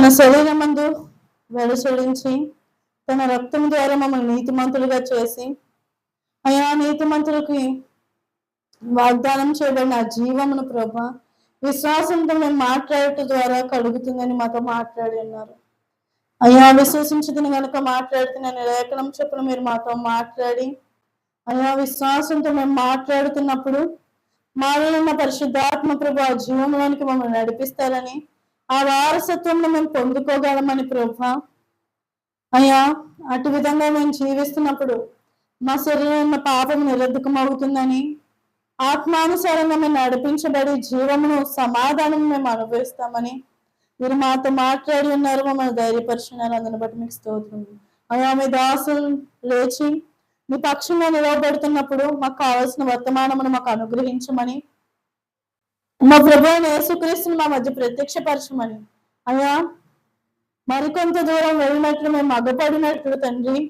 తన శరీరమందు వెడసొలించి తన రక్తం ద్వారా మమ్మల్ని నీతిమంతులుగా చేసి అయా నీతిమంతులకి వాగ్దానం చేయబడిన ఆ జీవమును ప్రభా విశ్వాసంతో మేము మాట్లాడటం ద్వారా కలుగుతుందని మాతో మాట్లాడి ఉన్నారు. అయ్యా విశ్వసించుకుని కనుక మాట్లాడుతున్నాను లేఖనం చొప్పున మీరు మాతో మాట్లాడి అయ్యా విశ్వాసంతో మేము మాట్లాడుతున్నప్పుడు మాలో ఉన్న పరిశుద్ధాత్మ ప్రభా జీవంలోనికి మమ్మల్ని నడిపిస్తారని ఆ వారసత్వంలో మేము పొందుకోగలమని ప్రభా అయ్యా అటు విధంగా మేము జీవిస్తున్నప్పుడు మా శరీరంలో పాపం నిరర్ధకం అవుతుందని ఆత్మానుసారంగా మేము నడిపించబడి జీవమును సమాధానం మేము అనుభవిస్తామని మీరు మాతో మాట్లాడి ఉన్నారు. మమ్మల్ని ధైర్యపరుచున్నారు. అందుని బట్టి మీకు స్తోత్రం. అయ్యా మీ దాసులు లేచి మీ పక్షంగా నిలవబడుతున్నప్పుడు మాకు కావాల్సిన వర్తమానమును మాకు అనుగ్రహించమని మా ప్రభువైన యేసుక్రీస్తుని మా మధ్య ప్రత్యక్షపరచమని అయ్యా మరికొంత దూరం వెళ్ళినట్లు మేము మగపడినట్లు తండ్రి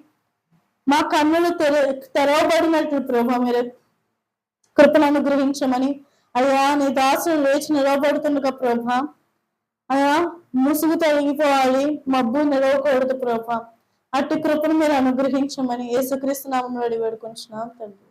మా కన్నులు తెరవబడినట్లు ప్రభు మీరు కృపను అనుగ్రహించమని అయ్యా నీ దాసులు లేచి నిలవబడుతుండగా ప్రభా అయ్యా ముసుగు తొలగిపోవాలి, మబ్బు నిలవకూడదు ప్రభా. అట్టి కృపను మీరు అనుగ్రహించమని యేసుక్రీస్తు నామములో అడిగి వేడుకొంచున్నాం తండ్రి.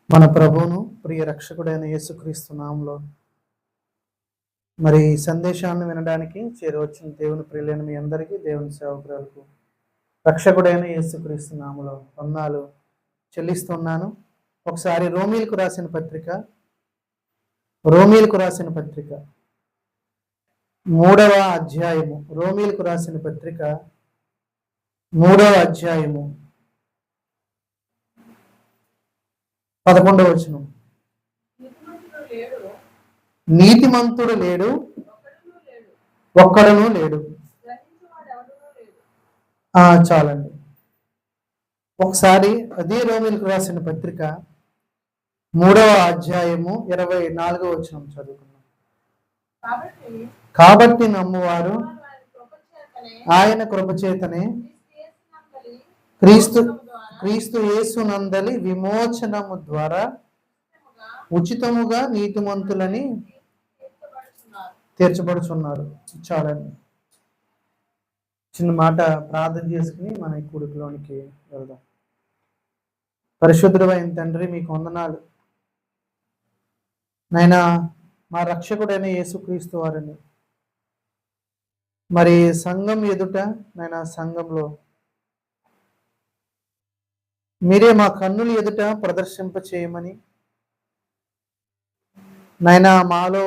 మన ప్రభువును ప్రియ రక్షకుడైన యేసుక్రీస్తు నామములో మరి సందేశాన్ని వినడానికి చేరవచ్చిన దేవుని ప్రియులైన మీ అందరికీ దేవుని సేవకురాలకు రక్షకుడైన యేసుక్రీస్తు నామములో వందనాలు చెల్లిస్తున్నాను. ఒకసారి రోమీలకు రాసిన పత్రిక 3వ అధ్యాయము రోమీలకు రాసిన పత్రిక 3వ అధ్యాయము 11వ వచనం. నీతిమంతుడు లేడు, ఒక్కడును లేడు. చాలండి. ఒకసారి అదే రోమీలకు రాసిన పత్రిక 3వ అధ్యాయము 24వ వచనం చదువుకున్నాం. కాబట్టి నమ్మువారు ఆయన కృపచేతనే క్రీస్తు యేసునందలి విమోచనము ద్వారా ఉచితముగా నీతిమంతులని తీర్చబడుచున్నారు. చాలండి. చిన్న మాట ప్రార్థన చేసుకుని మన కూడికలోనికి వెళ్దాం. పరిశుద్ధుడైన తండ్రి మీకు వందనాలు నాయనా. మా రక్షకుడైన యేసుక్రీస్తు వారిని మరి సంఘం ఎదుట నాయనా సంఘంలో మీరే మా కన్నుల ఎదుట ప్రదర్శింప చేయమని నాయనా మాలో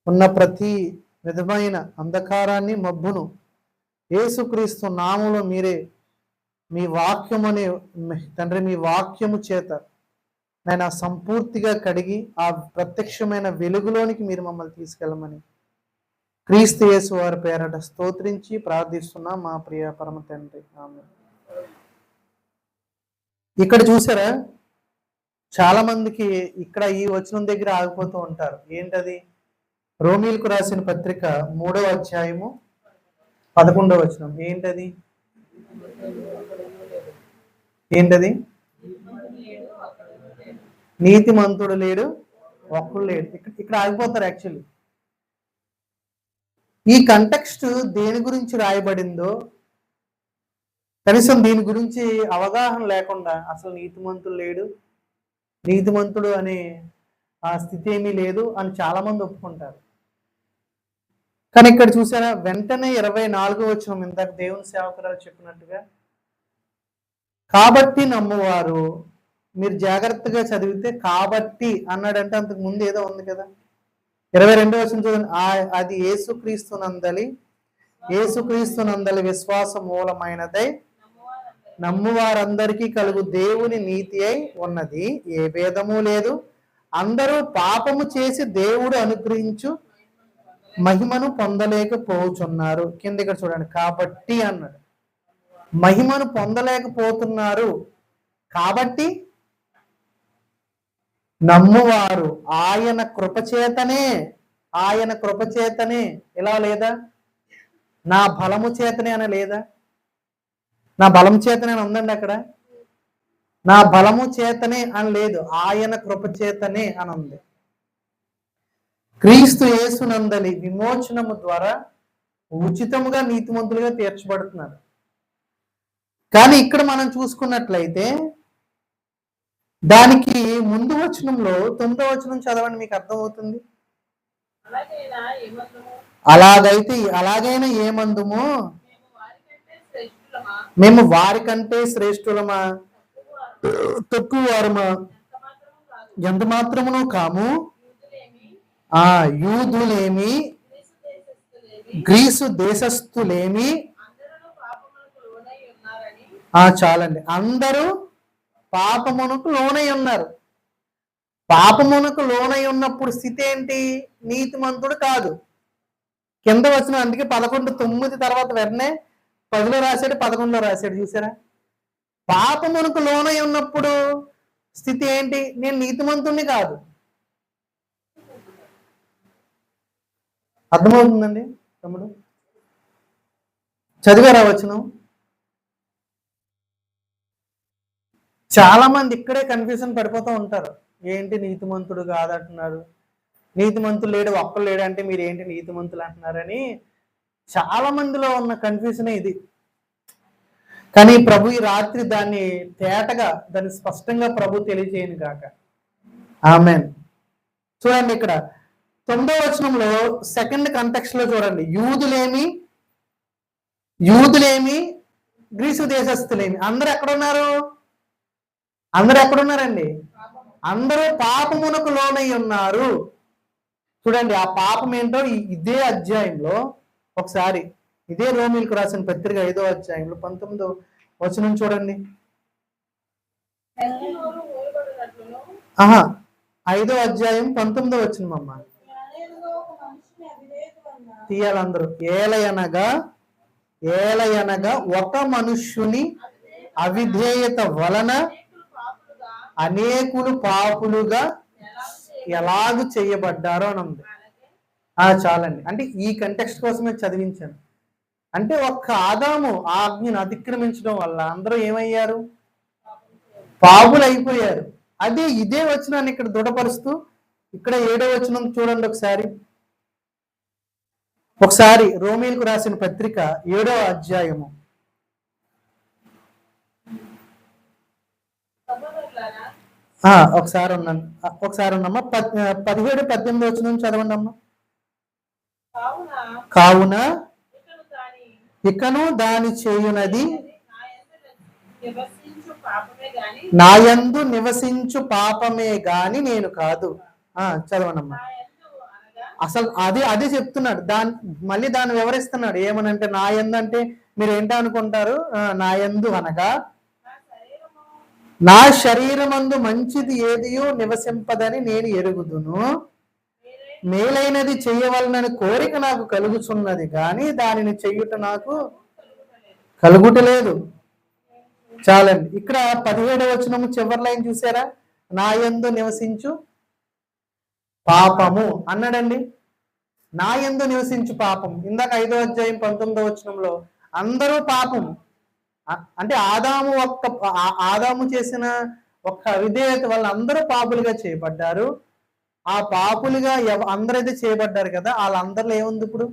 ఉన్న ప్రతి విధమైన అంధకారాన్ని మబ్బును యేసుక్రీస్తు నామములో మీరే మీ వాక్యమనే తండ్రి మీ వాక్యము చేత నాయనా సంపూర్తిగా కడిగి ఆ ప్రత్యక్షమైన వెలుగులోనికి మీరు మమ్మల్ని తీసుకెళ్ళమని క్రీస్తు యేసు వారి పేరట స్తోత్రించి ప్రార్థిస్తున్నాం మా ప్రియ పరమ తండ్రి. ఆమేన్. ఇక్కడ చూసారా, చాలా మందికి ఇక్కడ ఈ వచనం దగ్గర ఆగిపోతూ ఉంటారు. ఏంటది? రోమీలకు రాసిన పత్రిక 3వ అధ్యాయము 11వ వచనం. ఏంటది? నీతిమంతుడు లేడు, ఒక్కడు లేడు. ఇక్కడ ఆగిపోతారు. యాక్చువల్లీ ఈ కంటెక్స్ట్ దేని గురించి రాయబడిందో కనీసం దీని గురించి అవగాహన లేకుండా అసలు నీతిమంతుడు అనే ఆ స్థితి ఏమీ లేదు అని చాలా మంది ఒప్పుకుంటారు. కానీ ఇక్కడ చూసారా, వెంటనే 24వ వచనం ఇందాక దేవుని సేవకురాలు చెప్పినట్టుగా కాబట్టి నమ్మువారు, మీరు జాగ్రత్తగా చదివితే కాబట్టి అన్నాడంటే అంతకు ముందు ఏదో ఉంది కదా. 22వ వచనం చూడండి. అది యేసుక్రీస్తు నందలి విశ్వాస మూలమైనదై నమ్ము వారందరికీ కలుగు దేవుని నీతి అయి ఉన్నది, ఏ భేదము లేదు. అందరూ పాపము చేసి దేవుడు అనుగ్రహించు మహిమను పొందలేకపోతున్నారు. కింద ఇక్కడ చూడండి, కాబట్టి అన్నాడు. మహిమను పొందలేకపోతున్నారు కాబట్టి నమ్మువారు ఆయన కృపచేతనే, ఆయన కృపచేతనే, ఇలా లేదా నా బలము చేతనే అని లేదా, నా బలం చేతనే అని ఉందండి అక్కడ, నా బలము చేతనే అని లేదు, ఆయన కృపచేతనే అని ఉంది. క్రీస్తు యేసునందలి విమోచనము ద్వారా ఉచితముగా నీతిమంతులుగా తీర్చబడుతున్నారు. కానీ ఇక్కడ మనం చూసుకున్నట్లయితే దానికి ముందు వచనంలో 9వ వచనం చదవండి, మీకు అర్థమవుతుంది. అలాగైనా ఏమందుము, మేము వారికంటే శ్రేష్ఠులమా, తక్కువ వారమా, ఎంత మాత్రమును కాము. యూదులేమి, గ్రీసు దేశస్థులేమి, చాలండి, అందరూ పాపమునకు లోనై ఉన్నారు. పాపమునకు లోనై ఉన్నప్పుడు స్థితి ఏంటి? నీతిమంతుడు కాదు. కింద వచ్చిన అందుకే 11:9 తర్వాత వెంటనే 10లో రాశాడు, 11లో రాశాడు, చూసారా? పాపమునకు లోనై ఉన్నప్పుడు స్థితి ఏంటి? నేను నీతిమంతుడిని కాదు. అర్థమవుతుందండి తమ్ముడు? చదివారా వచనం? చాలా మంది ఇక్కడే కన్ఫ్యూజన్ పడిపోతూ ఉంటారు. ఏంటి నీతిమంతుడు కాదంటున్నారు, నీతిమంతులు లేడు, ఒక్కరు లేడు అంటే మీరు ఏంటి నీతిమంతులు అంటున్నారని చాలా మందిలో ఉన్న కన్ఫ్యూజనే ఇది. కానీ ప్రభు ఈ రాత్రి దాన్ని తేటగా, దాన్ని స్పష్టంగా ప్రభు తెలియజేయను గాక. ఆమెన్. చూడండి ఇక్కడ 9వ వచనంలో సెకండ్ కంటెక్స్ట్ లో చూడండి, యూదులేమి గ్రీసు దేశస్థులేమి, అందరూ ఎక్కడున్నారు? అందరూ ఎక్కడున్నారండి? అందరూ పాపమునకు లోనై ఉన్నారు. చూడండి ఆ పాపం ఏంటో ఇదే అధ్యాయంలో ఒకసారి, ఇదే రోమీలకు రాసిన పత్రిక 5వ అధ్యాయంలో 19వ వచనం చూడండి. 5వ అధ్యాయం 19వ వచనం అమ్మ, తీయాలందరూ. ఏలయనగా ఒక మనుష్యుని అవిధేయత వలన అనేకులు పాపులుగా ఎలాగూ చేయబడ్డారో అని ఉంది. చాలండి, అంటే ఈ కంటెక్స్ట్ కోసమే చదివించాను. అంటే ఒక్క ఆదాము ఆజ్ఞను అతిక్రమించడం వల్ల అందరూ ఏమయ్యారు? పాపులు అయిపోయారు. ఇదే వచనాన్ని ఇక్కడ దృఢపరుస్తూ ఇక్కడ 7వ వచనం చూడండి ఒకసారి రోమీలకు రాసిన పత్రిక 7వ అధ్యాయము. ఒకసారి ఉన్నామ్మా 17-18 వచనం చదవండి అమ్మా. కావున ఇకను దాని చేయునది నాయందు నివసించు పాపమే గాని నేను కాదు. చదవనమ్మా. అసలు అదే చెప్తున్నాడు. మళ్ళీ దాన్ని వివరిస్తున్నాడు. ఏమనంటే నాయందు అంటే మీరు ఏంటో అనుకుంటారు? నాయందు అనగా నా శరీరమందు మంచిది ఏదియో నివసింపదని నేను ఎరుగుదును, మేలైనది చెయ్యవలనని కోరిక నాకు కలుగుచున్నది కానీ దానిని చెయ్యుట నాకు కలుగుటలేదు. చాలండి. ఇక్కడ 17వ వచనము చివరి లైన్ చూసారా? నా యందు నివసించు పాపము అన్నాడండి. నా యందు నివసించు పాపం. ఇందాక 5వ అధ్యాయం 19వ వచనంలో అందరూ పాపము అంటే ఆదాము చేసిన ఒక్క అవిధేయత వల్ల అందరూ పాపులుగా చేయబడ్డారు. ఆ పాపులుగా అందరైతే చేయబడ్డారు కదా, వాళ్ళందరిలో ఏముంది? ఇప్పుడు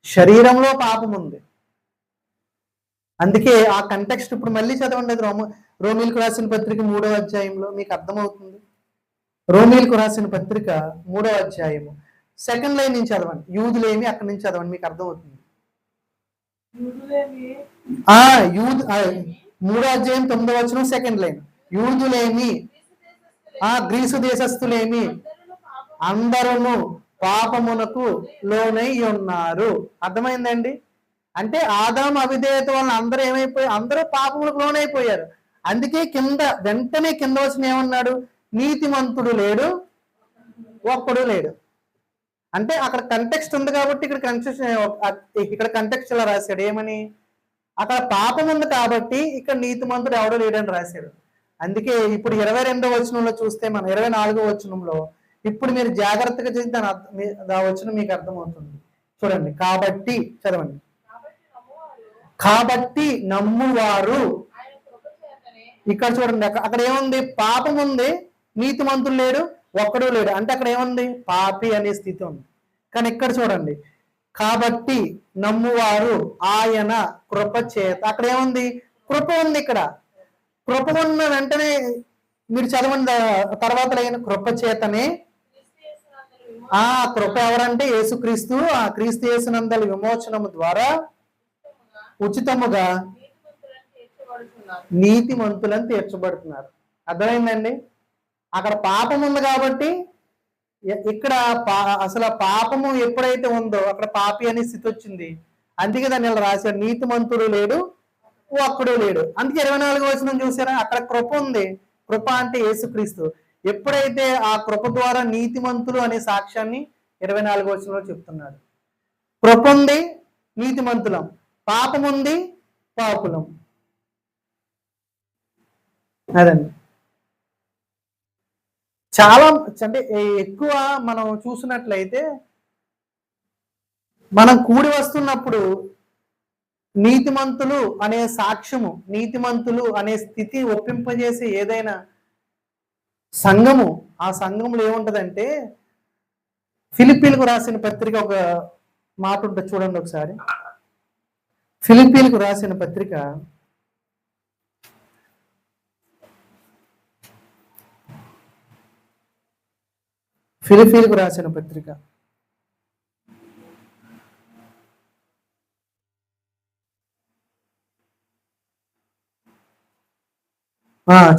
శరీరంలో పాపం ఉంది. అందుకే ఆ కంటెక్స్ట్ ఇప్పుడు మళ్ళీ చదవండి. రోమీలకు రాసిన పత్రిక 3వ అధ్యాయంలో మీకు అర్థమవుతుంది. రోమీలకు రాసిన పత్రిక 3వ అధ్యాయము సెకండ్ లైన్ నుంచి చదవండి. యూదులేమి అక్కడి నుంచి చదవండి, మీకు అర్థమవుతుంది. 3వ అధ్యాయం 9వ వచనం సెకండ్ లైన్. యూదులేమి గ్రీసు దేశస్థులేమి అందరూ పాపమునకు లోనై ఉన్నారు. అర్థమైందండి? అంటే ఆదాము అవిధేయత వలన అందరూ ఏమైపోయారు, అందరూ పాపములకు లోనైపోయారు. అందుకే వెంటనే కింద వచ్చిన ఏమన్నాడు, నీతిమంతుడు లేడు, ఒక్కడు లేడు. అంటే అక్కడ కంటెక్స్ట్ ఉంది కాబట్టి ఇక్కడ కంటెక్స్ట్ ఇలా రాశాడు. ఏమని, అక్కడ పాపం ఉంది కాబట్టి ఇక్కడ నీతిమంతుడు ఎవడో లేడని రాశాడు. అందుకే ఇప్పుడు 22వ వచనంలో చూస్తే, మన 24వ వచనంలో ఇప్పుడు మీరు జాగ్రత్తగా చేసి ఆ వచనం మీకు అర్థమవుతుంది. చూడండి, కాబట్టి చదవండి. కాబట్టి నమ్మువారు, ఇక్కడ చూడండి, అక్కడ ఏముంది, పాపం ఉంది, నీతిమంతుడు లేడు, ఒక్కడు లేడు. అంటే అక్కడ ఏముంది, పాపి అనే స్థితి ఉంది. కానీ ఇక్కడ చూడండి, కాబట్టి నమ్మువారు ఆయన కృప చేత, అక్కడ ఏముంది, కృప ఉంది. ఇక్కడ కృప ఉన్న వెంటనే మీరు చదవండి తర్వాత లైన్, కృప చేతనే. ఆ కృప ఎవరంటే యేసుక్రీస్తు. ఆ క్రీస్తు యేసునందలి విమోచనము ద్వారా ఉచితముగా నీతిమంతులను తీర్చబడుతున్నారు. అర్థమైందండి? అక్కడ పాపం ఉంది కాబట్టి ఇక్కడ అసలు పాపము ఎప్పుడైతే ఉందో అక్కడ పాపి అనే స్థితి వచ్చింది. అందుకే దాన్ని ఇలా రాశారు, నీతిమంతుడు లేడు, ఒక్కడు లేడు. అందుకే 24వ వచనం చూసారా, అక్కడ కృప ఉంది. కృప అంటే యేసుక్రీస్తు. ఎప్పుడైతే ఆ కృప ద్వారా నీతిమంతులు అనే సాక్ష్యాన్ని 24వ వచనంలో చెప్తున్నాడు. కృప ఉంది, నీతిమంతులం. పాపం ఉంది, పాపులం. అదండి. చాలా అంటే ఎక్కువ మనం చూసినట్లయితే మనం కూడి వస్తున్నప్పుడు నీతిమంతులు అనే సాక్ష్యము, నీతిమంతులు అనే స్థితి ఒప్పింపజేసే ఏదైనా సంఘము, ఆ సంఘంలో ఏముంటదంటే, ఫిలిప్పీలకు రాసిన పత్రిక ఒక మాట ఉంటుంది చూడండి ఒకసారి. ఫిలిప్పీలకు రాసిన పత్రిక ఫిలిప్పీలకు రాసిన పత్రిక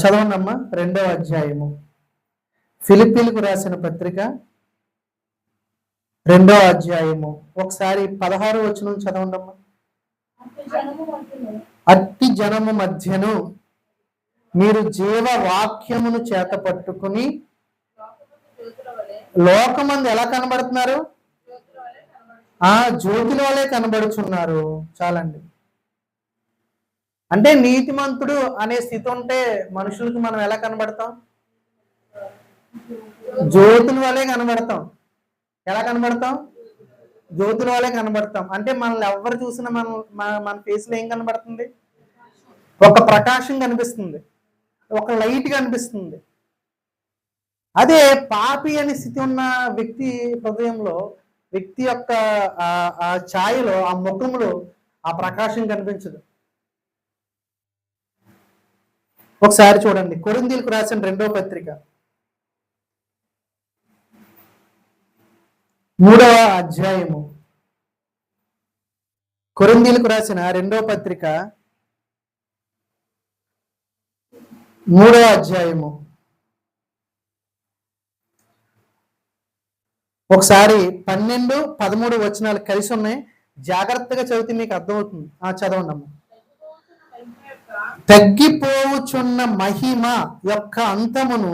చదవండి అమ్మా. 2వ అధ్యాయము ఫిలిప్పీలకు రాసిన పత్రిక 2వ అధ్యాయము ఒకసారి 16వ వచనం చదవండి అమ్మా. అట్టి జనము మధ్యను మీరు జీవ వాక్యమును చేత పట్టుకుని లోకమందు ఎలా కనబడుతున్నారు, జ్యోతుల వలె కనబడుచున్నారు. చాలండి. అంటే నీతిమంతుడు అనే స్థితి ఉంటే మనుషులకు మనం ఎలా కనబడతాం, జ్యోతుల వలె కనబడతాం. ఎలా కనబడతాం, జ్యోతుల వలె కనబడతాం. అంటే మనల్ని ఎవరు చూసినా మన ఫేస్ లో ఏం కనబడుతుంది, ఒక ప్రకాశం కనిపిస్తుంది, ఒక లైట్ కనిపిస్తుంది. అదే పాపి అనే స్థితి ఉన్న వ్యక్తి హృదయంలో, వ్యక్తి యొక్క ఆ ఛాయలో, ఆ ముఖంలో ఆ ప్రకాశం కనిపించదు. ఒకసారి చూడండి, కొరింథీయులకు రాసిన 2వ పత్రిక 3వ అధ్యాయము. కొరింథీయులకు రాసిన 2వ పత్రిక 3వ అధ్యాయము ఒకసారి 12, 13 వచనాలు కలిసి ఉన్నాయి. జాగ్రత్తగా చదివితే మీకు అర్థమవుతుంది. చదవండి అమ్మ. తగ్గిపోవుచున్న మహిమ యొక్క అంతమును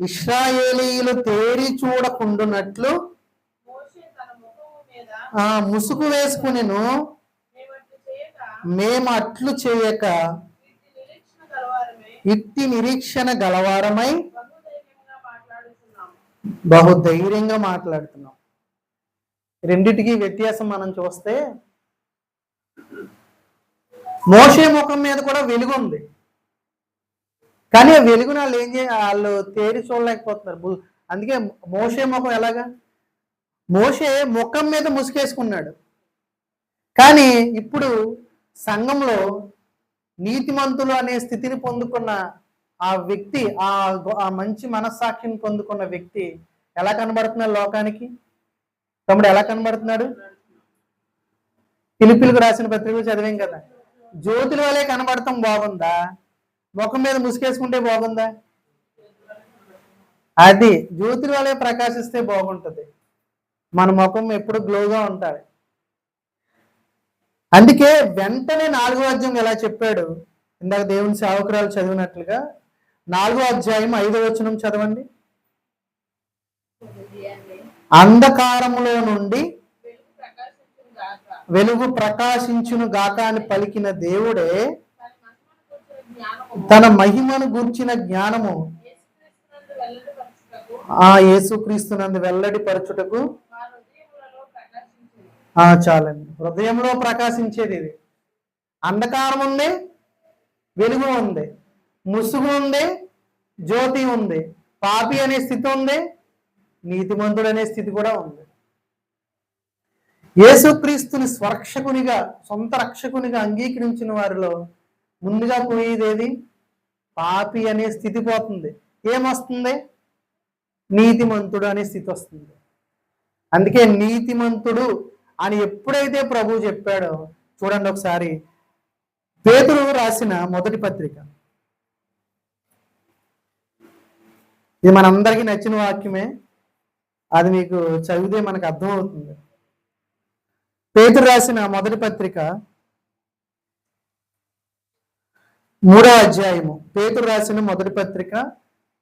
ఇశ్రాయేలీయులు తేరి చూడకుండునట్లు ముసుగు వేసుకునేను. మేము అట్లు చేయక ఇట్టి నిరీక్షణ గలవారమై బహుధైర్యంగా మాట్లాడుతున్నాం. రెండిటికి వ్యత్యాసం మనం చూస్తే, మోషే ముఖం మీద కూడా వెలుగు ఉంది, కానీ ఆ వెలుగును వాళ్ళు తేరి చూడలేకపోతున్నారు. అందుకే మోషే ముఖం ఎలాగా, మోషే ముఖం మీద ముసుగేసుకున్నాడు. కానీ ఇప్పుడు సంఘంలో నీతిమంతులు అనే స్థితిని పొందుకున్న ఆ వ్యక్తి, ఆ మంచి మనస్సాక్షిని పొందుకున్న వ్యక్తి ఎలా కనబడుతున్నాడు లోకానికి? తమ్ముడు ఎలా కనబడుతున్నాడు? ఫిలిప్పీలకు రాసిన పత్రికలు చదివాం కదా, జ్యోతుల వలె కనబడటం బాగుందా, ముఖం మీద ముసుకేసుకుంటే బాగుందా? అది జ్యోతుల వలె ప్రకాశిస్తే బాగుంటుంది. మన ముఖం ఎప్పుడు గ్లోగా ఉంటుంది. అందుకే వెంటనే 4వ అధ్యాయం ఎలా చెప్పాడు, ఇందాక దేవుని సేవకురాలు చదివినట్లుగా 4వ అధ్యాయం 5వ వచనం చదవండి. అంధకారములో నుండి వెలుగు ప్రకాశించును గాక అని పలికిన దేవుడే తన మహిమను గూర్చిన జ్ఞానము ఆ యేసుక్రీస్తునందు వెల్లడి పరచుటకు చాలండి. హృదయంలో ప్రకాశించేది ఇది. అంధకారం ఉంది, వెలుగు ఉంది, ముసుగు ఉంది, జ్యోతి ఉంది, పాపి అనే స్థితి ఉంది, నీతిమంతుడు అనే స్థితి కూడా ఉంది. యేసుక్రీస్తుని స్వరక్షకునిగా, సొంత రక్షకునిగా అంగీకరించిన వారిలో ముందుగా పోయేదేది? పాపి అనే స్థితి పోతుంది. ఏమొస్తుంది? నీతిమంతుడు అనే స్థితి వస్తుంది. అందుకే నీతిమంతుడు అని ఎప్పుడైతే ప్రభు చెప్పాడో, చూడండి ఒకసారి పేతురు రాసిన మొదటి పత్రిక, ఇది మనందరికీ నచ్చిన వాక్యమే, అది మీకు చదివితే మనకు అర్థమవుతుంది. పేతురు రాసిన మొదటి పత్రిక 3వ అధ్యాయము, పేతురు రాసిన మొదటి పత్రిక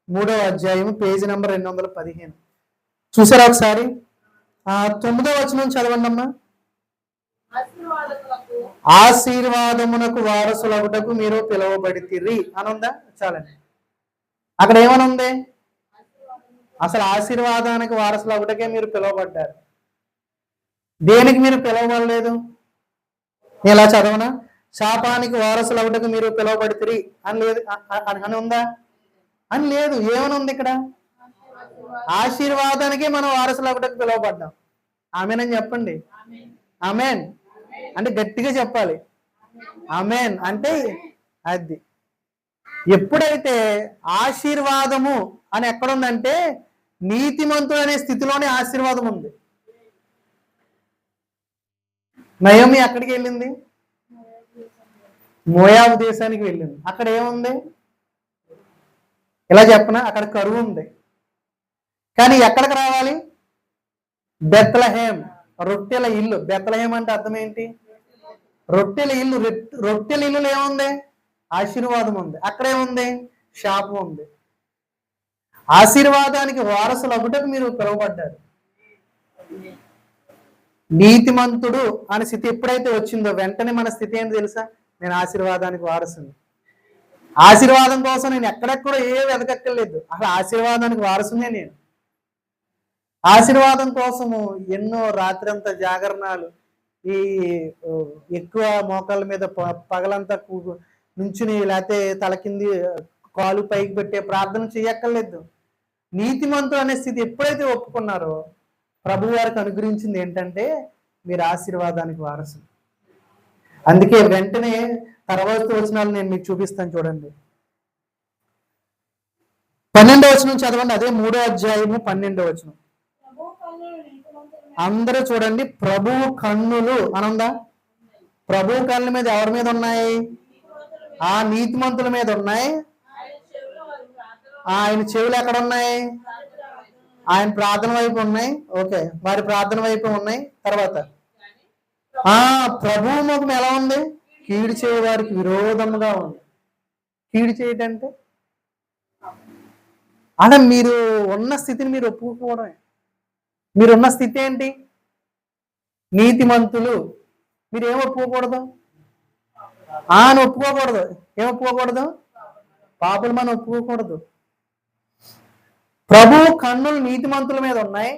3వ అధ్యాయము, పేజీ నంబర్ 215. చూసారా ఒకసారి? 9వ వచనం చదవండి అమ్మా. ఆశీర్వాదమునకు వారసులగుటకు మీరు పిలువబడితిరి అని ఉందా? చాలండి. అక్కడ ఏమని ఉంది? అసలు ఆశీర్వాదానికి వారసులు ఒకటికే మీరు పిలువబడ్డారు. దేనికి మీరు పిలువబడలేదు? ఎలా చదవనా? శాపానికి వారసులు ఒకటికి మీరు పిలువబడితిరి అని లేదు అని ఉందా? అని లేదు. ఏమని ఉంది ఇక్కడ? ఆశీర్వాదానికే మనం వారసులు ఒకటికి పిలువబడ్డాం. ఆమెన్ చెప్పండి. ఆమెన్ అంటే గట్టిగా చెప్పాలి. ఆమెన్ అంటే అది. ఎప్పుడైతే ఆశీర్వాదము అని ఎక్కడుందంటే నీతిమంతుడు అనే స్థితిలోనే ఆశీర్వాదం ఉంది. నయోమి ఎక్కడికి వెళ్ళింది? మోయాబు దేశానికి వెళ్ళింది. అక్కడ ఏముంది? ఇలా చెప్పనా, అక్కడ కరువు ఉంది. కానీ ఎక్కడికి రావాలి? బెత్లెహేం, రొట్టెల ఇల్లు. బెత్లెహేం అంటే అర్థం ఏంటి? రొట్టెల ఇల్లు. రొట్టెల ఇల్లులో ఏముంది? ఆశీర్వాదం ఉంది. అక్కడేముంది? శాపం ఉంది. ఆశీర్వాదానికి వారసులు ఒకటకు మీరు పిలువబడ్డారు. నీతిమంతుడు అనే స్థితి ఎప్పుడైతే వచ్చిందో వెంటనే మన స్థితి ఏంటి తెలుసా? నేను ఆశీర్వాదానికి వారసుని. ఆశీర్వాదం కోసం నేను ఎక్కడెక్కడ ఏ వెతకక్కర్లేదు. అసలు ఆశీర్వాదానికి వారసునే నేను. ఆశీర్వాదం కోసము ఎన్నో రాత్రంతా జాగరణాలు, ఈ ఎక్కువ మోకాళ్ళ మీద పగలంతా నుంచుని, లేకపోతే తల కింది కాలు పైకి పెట్టే ప్రార్థన చేయక్కర్లేదు. నీతిమంతుడు అనే స్థితి ఎప్పుడైతే ఒప్పుకున్నారో ప్రభు వారికి అనుగ్రహించింది ఏంటంటే మీరు ఆశీర్వాదానికి వారసులు. అందుకే వెంటనే తర్వాత వచనాలు నేను మీకు చూపిస్తాను. చూడండి 12వ వచనం చదవండి. అదే 3వ అధ్యాయము 12వ వచనం. అందరూ చూడండి. ప్రభువు కన్నులు అనందా? ప్రభువు కన్నుల మీద ఎవరి మీద ఉన్నాయి? ఆ నీతిమంతుల మీద ఉన్నాయి. ఆయన చెవులు ఎక్కడ ఉన్నాయి? ఆయన ప్రార్థన వైపు ఉన్నాయి. ఓకే, వారి ప్రార్థన వైపు ఉన్నాయి. తర్వాత ప్రభువు ముఖం ఎలా ఉంది? కీడు చేయ వారికి విరోధముగా ఉంది. కీడు చేయటంటే అలా మీరు ఉన్న స్థితిని మీరు ఒప్పుకోవడమే. మీరున్న స్థితి ఏంటి? నీతిమంతులు. మీరు ఏం ఒప్పుకోకూడదు? అని ఒప్పుకోకూడదు. ఏం ఒప్పుకోకూడదు? పాపులు మనం ఒప్పుకోకూడదు. ప్రభువు కన్నులు నీతిమంతుల మీద ఉన్నాయి.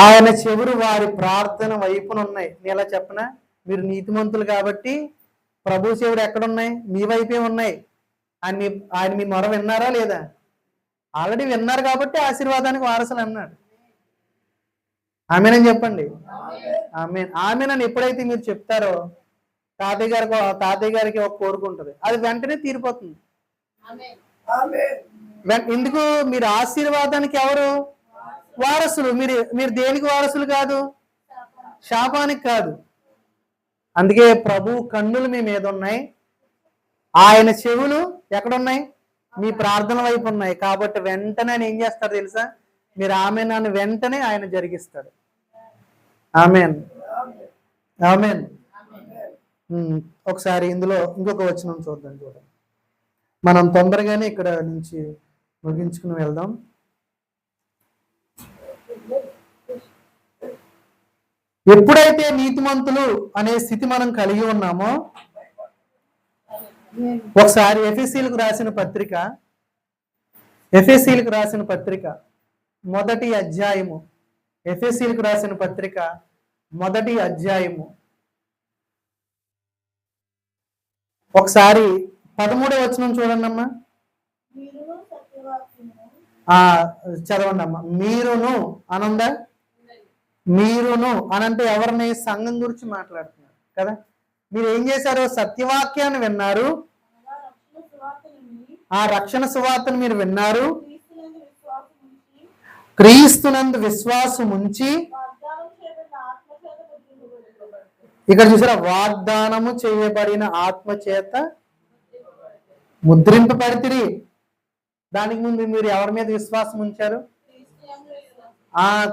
ఆయన చెవులు వారి ప్రార్థన వైపున ఉన్నాయి. నేను ఎలా చెప్పనా? మీరు నీతిమంతులు కాబట్టి ప్రభు చెవుడు ఎక్కడున్నాయి? మీ వైపే ఉన్నాయి. ఆయన మీ మొర విన్నారా లేదా? ఆల్రెడీ విన్నారు కాబట్టి ఆశీర్వాదానికి వారసులు అన్నాడు. ఆమెనని చెప్పండి. ఆమెనని ఎప్పుడైతే మీరు చెప్తారో తాతయ్య గారికి ఒక కోరిక ఉంటుంది, అది వెంటనే తీరిపోతుంది. ఎందుకు? మీరు ఆశీర్వాదానికి ఎవరు వారసులు? మీరు దేనికి వారసులు కాదు? శాపానికి కాదు. అందుకే ప్రభు కన్నులు మీ మీద ఉన్నాయి. ఆయన చెవులు ఎక్కడున్నాయి? మీ ప్రార్థన వైపు ఉన్నాయి. కాబట్టి వెంటనే ఆయన ఏం చేస్తాడు తెలుసా? మీరు ఆమెన్ అని వెంటనే ఆయన జరిగిస్తాడు. ఆమెన్. ఆమేన్. ఒకసారి ఇందులో ఇంకొక వచనం చూద్దాం. మనం తొందరగానే ఇక్కడ నుంచి ముగించుకుని వెళ్దాం. ఎప్పుడైతే నీతిమంతులు అనే స్థితి మనం కలిగి ఉన్నామో, ఒకసారి ఎఫెసీలకు రాసిన పత్రిక మొదటి అధ్యాయము, ఎఫెసీలకు రాసిన పత్రిక మొదటి అధ్యాయము ఒకసారి 13వ వచనం చూడండి అమ్మా. చదవండి అమ్మా. మీరును అనందా, మీరును అనంటే ఎవరిని? సంఘం గురించి మాట్లాడుతున్నారు కదా. మీరు ఏం చేశారు? సత్యవాక్యాన్ని విన్నారు, ఆ రక్షణ సువార్తను మీరు విన్నారు, క్రీస్తునందు విశ్వాసం ఉంచి, ఇక్కడ చూసారా, వాగ్దానము చేయబడిన ఆత్మ చేత ముద్రింపబడితిరి. దానికి ముందు మీరు ఎవరి మీద విశ్వాసం ఉంచారు?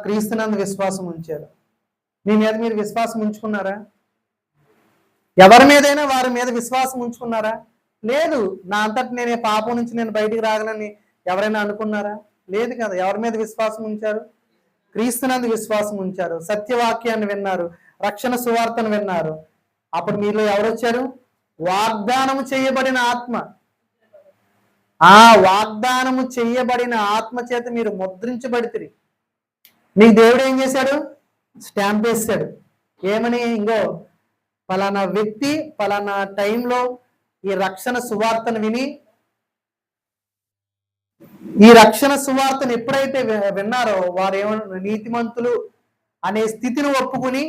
క్రీస్తునందు విశ్వాసం ఉంచారు. మీ మీద మీరు విశ్వాసం ఉంచుకున్నారా? ఎవరి మీదైనా వారి మీద విశ్వాసం ఉంచుకున్నారా? లేదు. నా అంతటి నేనే పాపం నుంచి నేను బయటికి రాగలని ఎవరైనా అనుకున్నారా? లేదు కదా. ఎవరి మీద విశ్వాసం ఉంచారు? క్రీస్తునందు విశ్వాసం ఉంచారు. సత్యవాక్యాన్ని విన్నారు, రక్షణ సువార్తను విన్నారు. అప్పుడు మీలో ఎవరు వచ్చారు? వాగ్దానము చేయబడిన ఆత్మ. ఆ వాగ్దానము చేయబడిన ఆత్మ చేత మీరు ముద్రించబడితే మీకు దేవుడు ఏం చేశాడు? స్టాంప్ వేసాడు. ఏమని? ఇంకో పలానా వ్యక్తి పలానా టైంలో ఈ రక్షణ సువార్తను విని, ఈ రక్షణ సువార్తను ఎప్పుడైతే విన్నారో వారు ఏమన్నా నీతిమంతులు అనే స్థితిని ఒప్పుకుని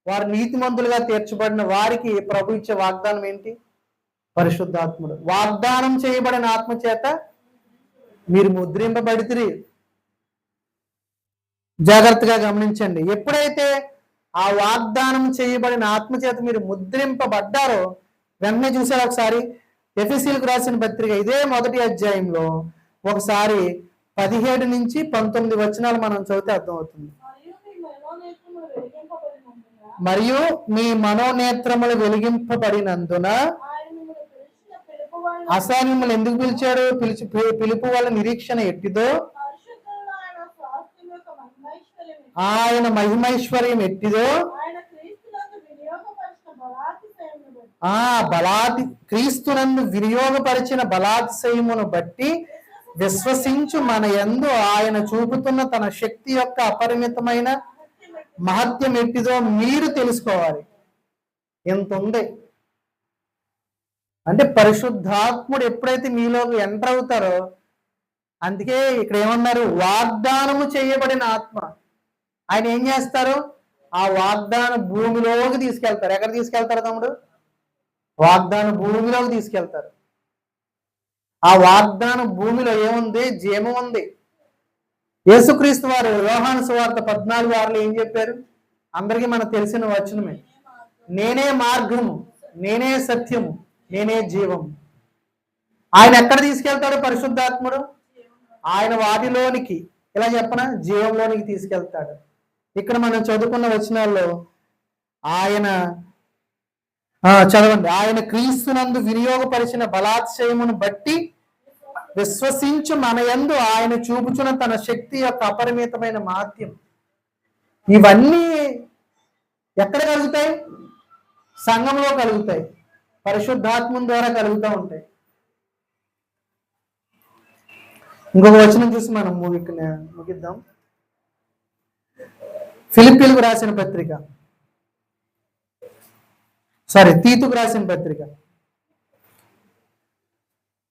వారు నీతిమంతులుగా తీర్చబడిన వారికి ప్రభు ఇచ్చే వాగ్దానం ఏంటి? పరిశుద్ధాత్ముడు. వాగ్దానం చేయబడిన ఆత్మ చేత మీరు ముద్రింపబడితిరి. జాగ్రత్తగా గమనించండి. ఎప్పుడైతే ఆ వాగ్దానం చేయబడిన ఆత్మ చేత మీరు ముద్రింపబడ్డారో వెంటనే చూసారు. ఒకసారి ఎఫెసీలకు రాసిన పత్రిక ఇదే మొదటి అధ్యాయంలో ఒకసారి 17 నుంచి 19 వచనాలు మనం చదివితే అర్థమవుతుంది. మరియు మీ మనోనేత్రములు వెలిగింపబడినందున. అసలు మిమ్మల్ని ఎందుకు పిలిచారు? పిలుపు వల్ల నిరీక్షణ ఎట్టిదో, ఆయన మహిమైశ్వర్యం ఎట్టిదో, క్రీస్తునందు వినియోగపరిచిన బలాతిశయమును బట్టి విశ్వసించు మన యందు ఆయన చూపుతున్న తన శక్తి యొక్క అపరిమితమైన మహత్యం ఎట్టిదో మీరు తెలుసుకోవాలి. ఎంత ఉంది అంటే పరిశుద్ధాత్ముడు ఎప్పుడైతే మీలోకి ఎంటర్ అవుతారో, అందుకే ఇక్కడ ఏమన్నారు? వాగ్దానము చేయబడిన ఆత్మ. ఆయన ఏం చేస్తారు? ఆ వాగ్దాన భూమిలోకి తీసుకెళ్తారు. ఎక్కడ తీసుకెళ్తారు తమ్ముడు? వాగ్దాన భూమిలోకి తీసుకెళ్తారు. ఆ వాగ్దాన భూమిలో ఏముంది? జీవం ఉంది. యేసుక్రీస్తు వారు యోహాను సువార్త 14:6 ఏం చెప్పారు? అందరికీ మనకు తెలిసిన వచనమే. నేనే మార్గము, నేనే సత్యము, నేనే జీవము. ఆయన ఎక్కడ తీసుకెళ్తాడు? పరిశుద్ధాత్ముడు ఆయన వాటిలోనికి, ఇలా చెప్పనా, జీవంలోనికి తీసుకెళ్తాడు. ఇక్కడ మనం చదువుకున్న వచనాల్లో ఆయన చదవండి. ఆయన క్రీస్తునందు వినియోగపరిచిన బలాతిశయమును బట్టి విశ్వసించు మన యందు ఆయన చూపుచున్న తన శక్తి యొక్క అపరిమితమైన మహత్యం. ఇవన్నీ ఎక్కడ కలుగుతాయి? సంఘంలో కలుగుతాయి. పరిశుద్ధాత్మ ద్వారా కలుగుతూ ఉంటాయి. ఇంకొక వచనం చూసి మనం ముగిద్దాం. ఫిలిప్పీలకు రాసిన పత్రిక, తీతుకు రాసిన పత్రిక,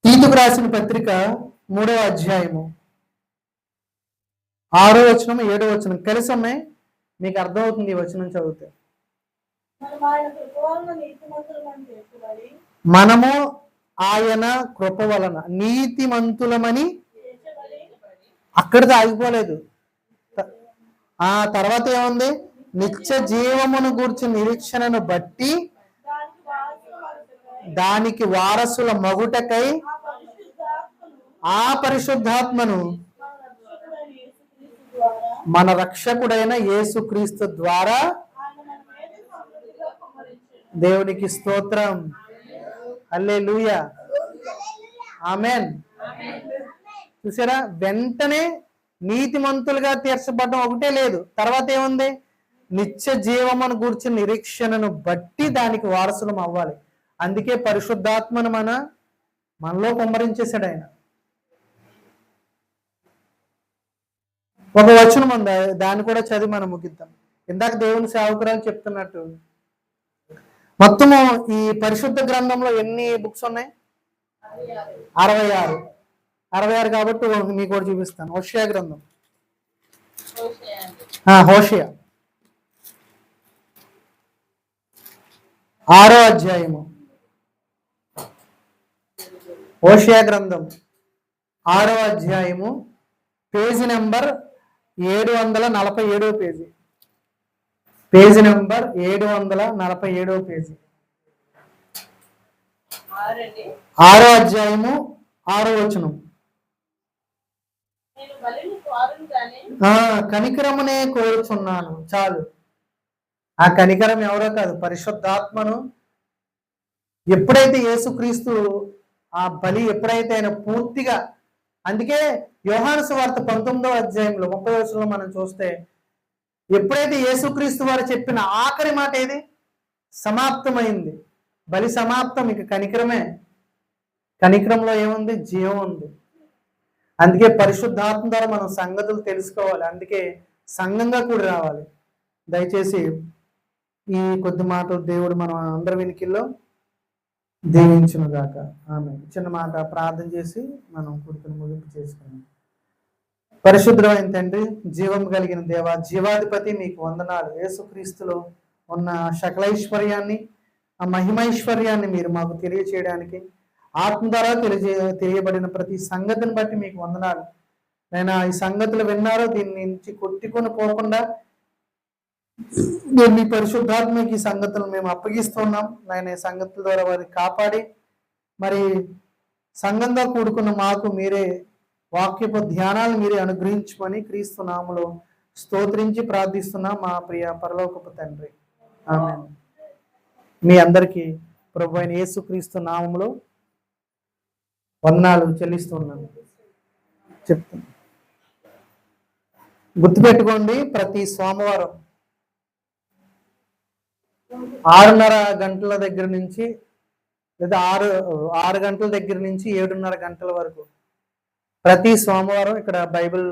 తీతుకు రాసిన పత్రిక 3వ అధ్యాయము 6వ వచనం 7వ వచనం కలిసి ఉన్నాయి. మీకు అర్థమవుతుంది ఈ వచనం చదివితే. మనము ఆయన కృప వలన నీతిమంతులమని అక్కడితో ఆగిపోలేదు. ఆ తర్వాత ఏముంది? నిత్య జీవమును గూర్చి నిరీక్షణను బట్టి దానికి వారసుల మగుటకై ఆ పరిశుద్ధాత్మను మన రక్షకుడైన యేసుక్రీస్తు ద్వారా దేవునికి స్తోత్రం. హల్లెలూయా, ఆమెన్. చూసారా, వెంటనే నీతిమంతులుగా తీర్చబడడం ఒకటే లేదు, తర్వాత ఏముంది? నిత్య జీవమును గూర్చి నిరీక్షణను బట్టి దానికి వారసులం అవ్వాలి. అందుకే పరిశుద్ధాత్మను మనలో కుమ్మరించేశాడు ఆయన. ఒక వచనం ఉంది, దాన్ని కూడా చదివి మనం ముగిద్దాం. ఇందాక దేవుని సేవకురాలు చెప్తున్నట్టు, మొత్తము ఈ పరిశుద్ధ గ్రంథంలో ఎన్ని బుక్స్ ఉన్నాయి? 66. 66 కాబట్టి మీకు కూడా చూపిస్తాను. హోషేయ గ్రంథం, హోషేయ 6వ అధ్యాయము. హోషేయ గ్రంథం 6వ అధ్యాయము, పేజీ నెంబర్ 747వ పేజీ. పేజీ నెంబర్ 747వ పేజీ. 6వ అధ్యాయము 6వ వచనం. కనికరమునే కోరుచున్నాను. చాలు. ఆ కనికరం ఎవరో కాదు, పరిశుద్ధాత్మను. ఎప్పుడైతే యేసుక్రీస్తు ఆ బలి ఎప్పుడైతే ఆయన పూర్తిగా, అందుకే యోహాను సువార్త 19వ అధ్యాయంలో 30వ వచనంలో మనం చూస్తే, ఎప్పుడైతే యేసుక్రీస్తు వారు చెప్పిన ఆఖరి మాట ఏది? సమాప్తమైంది, బలి సమాప్తం, ఇక కనికరమే. కనికరంలో ఏముంది? జీవం ఉంది. అందుకే పరిశుద్ధాత్మ ద్వారా మనం సంగతులు తెలుసుకోవాలి. అందుకే సంఘంగా కూడా రావాలి. దయచేసి ఈ కొద్ది మాటలు దేవుడు మనం అందరి వెనుకల్లో దీవించును గాక. ఆమె చిన్న మాట ప్రార్థన చేసి మనం కూర్చుని ముగింపు చేసుకున్నాం. పరిశుద్ధమైన తండ్రి, జీవం కలిగిన దేవ, జీవాధిపతి, మీకు వందనాలు. యేసుక్రీస్తులో ఉన్న సకలైశ్వర్యాన్ని, ఆ మహిమైశ్వర్యాన్ని మీరు మాకు తెలియచేయడానికి, ఆత్మ ద్వారా తెలియబడిన ప్రతి సంగతిని బట్టి మీకు వందనాలు. నేను ఈ సంగతులు విన్నారో దీని నుంచి కొట్టుకొని పోకుండా నేను మీ పరిశుద్ధాత్మకి ఈ సంగతులు మేము అప్పగిస్తున్నాం. నేను ఈ సంగతుల ద్వారా వారిని కాపాడి, మరి సంఘంగా కూడుకున్న మాకు మీరే వాక్యపు ధ్యానాలు మీరే అనుగ్రహించమని క్రీస్తు నామములో స్తోత్రించి ప్రార్థిస్తున్నాం మా ప్రియ పరలోకపు తండ్రి. ఆమేన్. మీ అందరికీ ప్రభు అయిన యేసుక్రీస్తు నామములో వందనాలు చెల్లిస్తున్నాను. చెప్తాను, గుర్తుపెట్టుకోండి, ప్రతి సోమవారం 6:30 గంటల దగ్గర నుంచి, లేదా 6 గంటల దగ్గర నుంచి 7:30 గంటల వరకు ప్రతి సోమవారం ఇక్కడ బైబిల్